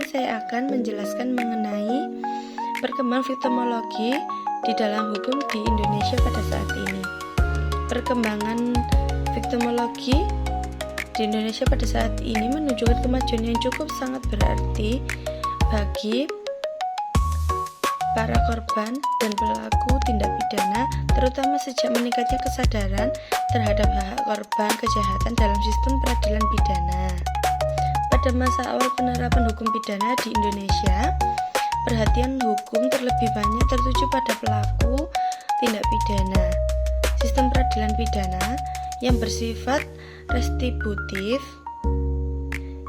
saya akan menjelaskan mengenai perkembangan viktimologi di dalam hukum di Indonesia pada saat ini. Perkembangan viktimologi di Indonesia pada saat ini menunjukkan kemajuan yang cukup sangat berarti bagi para korban dan pelaku tindak pidana, terutama sejak meningkatnya kesadaran terhadap hak korban kejahatan dalam sistem peradilan pidana. Pada masa awal penerapan hukum pidana di Indonesia, perhatian hukum terlebih banyak tertuju pada pelaku tindak pidana. Sistem peradilan pidana yang bersifat restitutif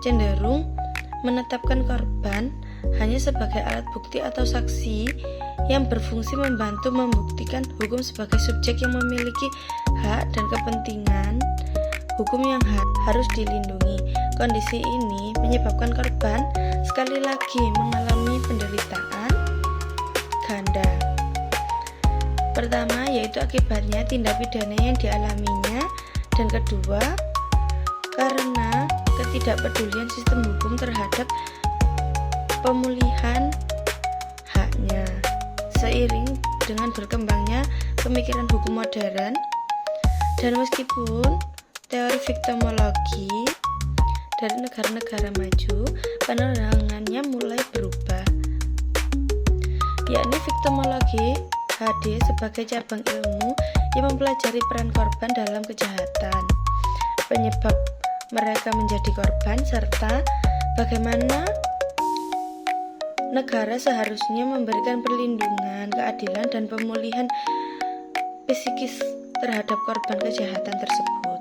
cenderung menetapkan korban hanya sebagai alat bukti atau saksi yang berfungsi membantu membuktikan hukum sebagai subjek yang memiliki hak dan kepentingan hukum yang harus dilindungi. Kondisi ini menyebabkan korban sekali lagi mengalami penderitaan ganda. Pertama, yaitu akibatnya tindak pidana yang dialaminya, dan kedua, karena ketidakpedulian sistem hukum terhadap pemulihan haknya. Seiring dengan berkembangnya pemikiran hukum modern, dan meskipun teori viktimologi dari negara-negara maju, penerangannya mulai berubah, yakni viktimologi hadir sebagai cabang ilmu yang mempelajari peran korban dalam kejahatan, penyebab mereka menjadi korban, serta bagaimana negara seharusnya memberikan perlindungan, keadilan, dan pemulihan psikis terhadap korban kejahatan tersebut.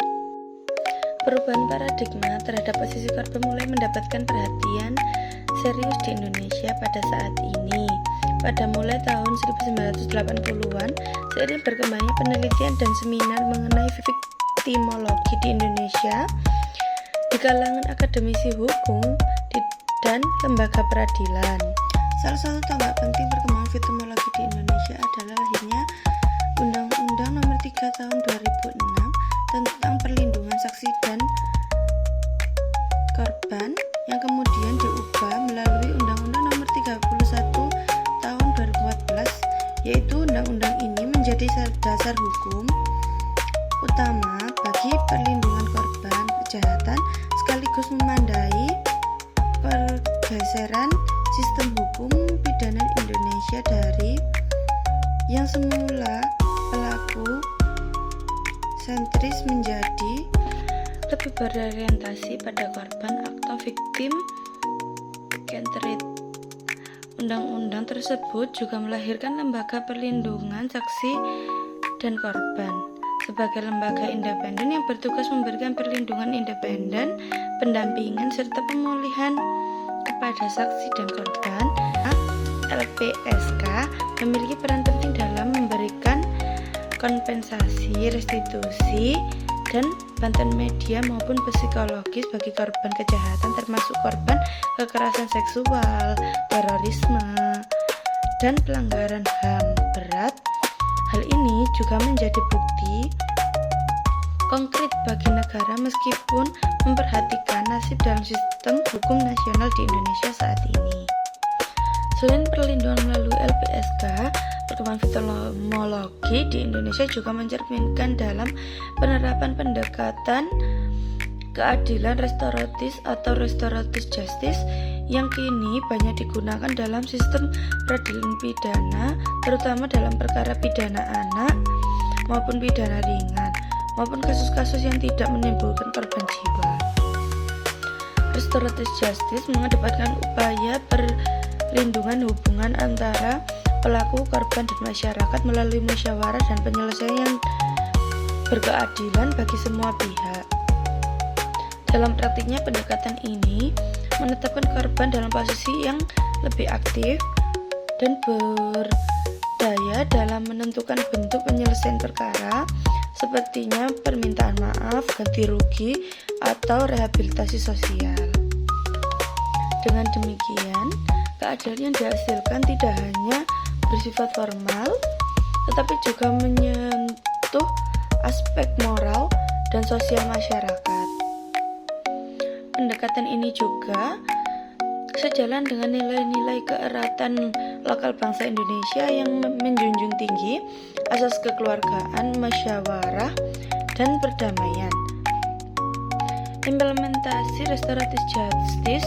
Perubahan paradigma terhadap posisi korban mulai mendapatkan perhatian serius di Indonesia pada saat ini. Pada mulai tahun 1980-an, seiring berkembangnya penelitian dan seminar mengenai viktimologi di Indonesia di kalangan akademisi hukum dan lembaga peradilan. Salah satu tonggak penting perkembangan viktimologi di Indonesia adalah lahirnya Undang-Undang Nomor 3 Tahun 2006 tentang perlindungan saksi dan korban, yang kemudian diubah melalui Undang-Undang Nomor 31 Tahun 2014, yaitu undang-undang ini menjadi dasar hukum utama bagi perlindungan korban kejahatan, sekaligus memandai pergeseran sistem hukum pidana Indonesia dari yang semula pelaku sentris menjadi lebih berorientasi pada korban atau victim centered. Undang-undang tersebut juga melahirkan Lembaga Perlindungan Saksi dan Korban sebagai lembaga independen yang bertugas memberikan perlindungan independen, pendampingan, serta pemulihan kepada saksi dan korban. LPSK memiliki peran penting dalam memberikan kompensasi, restitusi, dan bantuan media maupun psikologis bagi korban kejahatan, termasuk korban kekerasan seksual, terorisme, dan pelanggaran HAM berat. Hal ini juga menjadi bukti konkret bagi negara meskipun memperhatikan nasib dalam sistem hukum nasional di Indonesia saat ini. Selain perlindungan melalui LPSK, perkembangan viktimologi di Indonesia juga mencerminkan dalam penerapan pendekatan keadilan restoratif atau restoratif justice yang kini banyak digunakan dalam sistem peradilan pidana, terutama dalam perkara pidana anak maupun pidana ringan, maupun kasus-kasus yang tidak menimbulkan korban jiwa. Restoratif justice mengedepankan upaya perlindungan hubungan antara pelaku, korban, dan masyarakat melalui musyawarah dan penyelesaian yang berkeadilan bagi semua pihak. Dalam praktiknya, pendekatan ini menetapkan korban dalam posisi yang lebih aktif dan berdaya dalam menentukan bentuk penyelesaian perkara, sepertinya permintaan maaf, ganti rugi, atau rehabilitasi sosial. Dengan demikian, keadilan yang dihasilkan tidak hanya bersifat formal, tetapi juga menyentuh aspek moral dan sosial masyarakat. Pendekatan ini juga Sejalan dengan nilai-nilai keeratan lokal bangsa Indonesia yang menjunjung tinggi asas kekeluargaan, musyawarah, dan perdamaian. Implementasi restoratif justice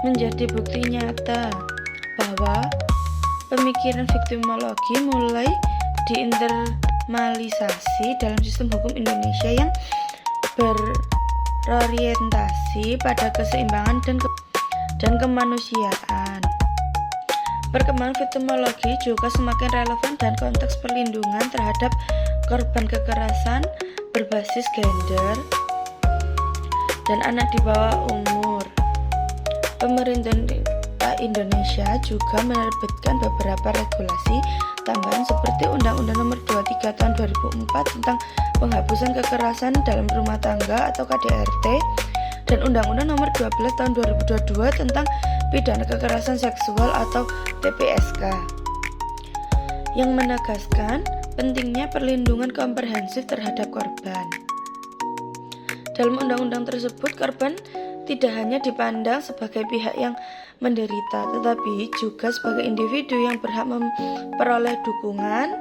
menjadi bukti nyata bahwa pemikiran viktimologi mulai diinternalisasi dalam sistem hukum Indonesia yang berorientasi pada keseimbangan dan kemanusiaan. Perkembangan viktimologi juga semakin relevan dan konteks perlindungan terhadap korban kekerasan berbasis gender dan anak di bawah umur. Pemerintah Indonesia juga menerbitkan beberapa regulasi tambahan seperti Undang-Undang Nomor 23 Tahun 2004 tentang penghapusan kekerasan dalam rumah tangga atau KDRT dan Undang-Undang Nomor 12 Tahun 2022 tentang pidana kekerasan seksual atau PPSK yang menegaskan pentingnya perlindungan komprehensif terhadap korban. Dalam undang-undang tersebut, korban tidak hanya dipandang sebagai pihak yang menderita, tetapi juga sebagai individu yang berhak memperoleh dukungan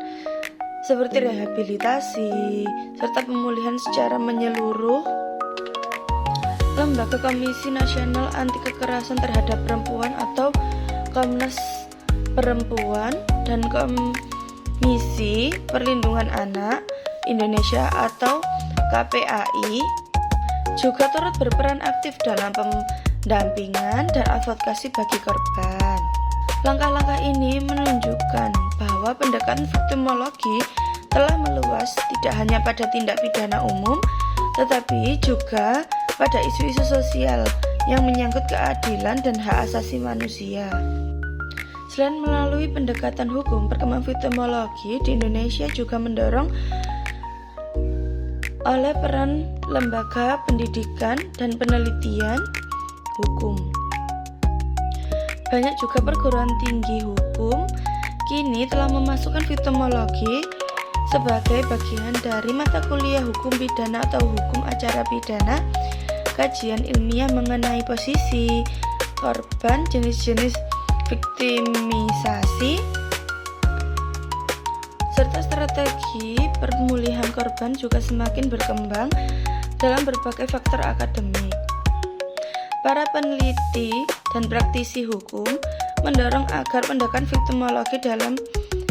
seperti rehabilitasi serta pemulihan secara menyeluruh. Lembaga Komisi Nasional Anti Kekerasan Terhadap Perempuan atau Komnas Perempuan dan Komisi Perlindungan Anak Indonesia atau KPAI juga turut berperan aktif dalam pendampingan dan advokasi bagi korban. Langkah-langkah ini menunjukkan bahwa pendekatan viktimologi telah meluas tidak hanya pada tindak pidana umum, tetapi juga pada isu-isu sosial yang menyangkut keadilan dan hak asasi manusia. Selain melalui pendekatan hukum, perkembangan viktimologi di Indonesia juga mendorong oleh peran lembaga pendidikan dan penelitian hukum. Banyak juga perguruan tinggi hukum kini telah memasukkan viktimologi sebagai bagian dari mata kuliah hukum pidana atau hukum acara pidana, kajian ilmiah mengenai posisi korban, jenis-jenis viktimisasi, serta strategi pemulihan korban juga semakin berkembang dalam berbagai faktor akademik. Para peneliti dan praktisi hukum mendorong agar pendekatan viktimologi dalam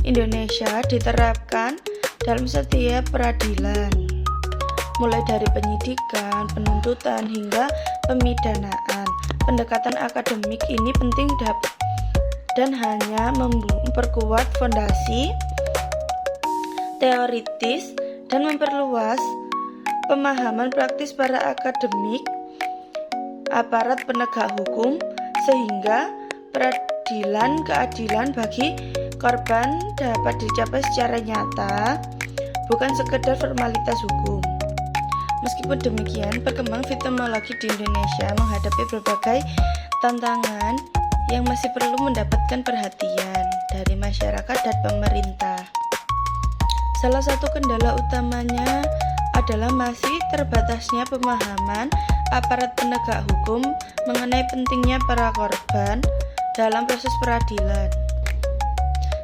Indonesia diterapkan dalam setiap peradilan, mulai dari penyidikan, penuntutan, hingga pemidanaan. Pendekatan akademik ini penting dan hanya memperkuat fondasi teoritis dan memperluas pemahaman praktis para akademik, aparat penegak hukum, sehingga keadilan bagi korban dapat dicapai secara nyata, bukan sekedar formalitas hukum. Meskipun demikian, perkembangan viktimologi di Indonesia menghadapi berbagai tantangan yang masih perlu mendapatkan perhatian dari masyarakat dan pemerintah. Salah satu kendala utamanya adalah masih terbatasnya pemahaman aparat penegak hukum mengenai pentingnya para korban dalam proses peradilan.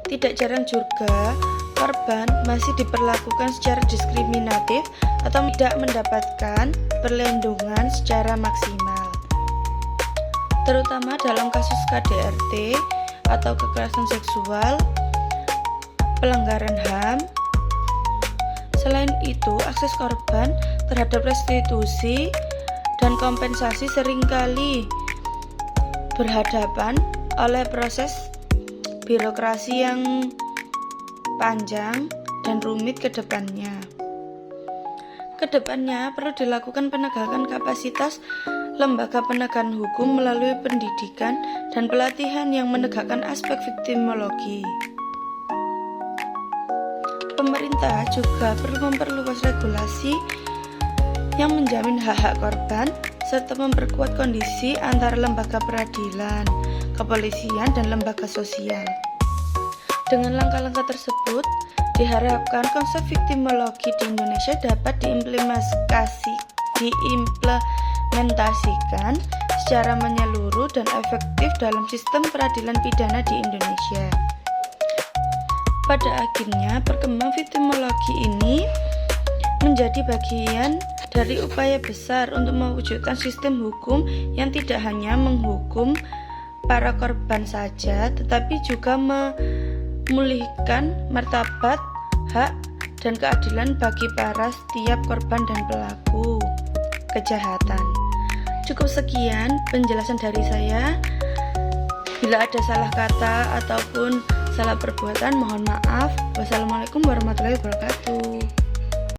Tidak jarang juga korban masih diperlakukan secara diskriminatif atau tidak mendapatkan perlindungan secara maksimal, terutama dalam kasus KDRT atau kekerasan seksual, pelanggaran HAM. Selain itu, akses korban terhadap restitusi dan kompensasi seringkali berhadapan oleh proses birokrasi yang panjang dan rumit ke depannya. Kedepannya perlu dilakukan penegakan kapasitas lembaga penegakan hukum melalui pendidikan dan pelatihan yang menegakkan aspek viktimologi. Pemerintah juga perlu memperluas regulasi yang menjamin hak-hak korban serta memperkuat kondisi antara lembaga peradilan, kepolisian, dan lembaga sosial. Dengan langkah-langkah tersebut, diharapkan konsep viktimologi di Indonesia dapat diimplementasikan secara menyeluruh dan efektif dalam sistem peradilan pidana di Indonesia. Pada akhirnya, perkembangan viktimologi ini menjadi bagian dari upaya besar untuk mewujudkan sistem hukum yang tidak hanya menghukum para korban saja, tetapi juga memulihkan martabat, hak, dan keadilan bagi para setiap korban dan pelaku kejahatan. Cukup sekian penjelasan dari saya. Bila ada salah kata ataupun salah perbuatan, mohon maaf. Wassalamualaikum warahmatullahi wabarakatuh.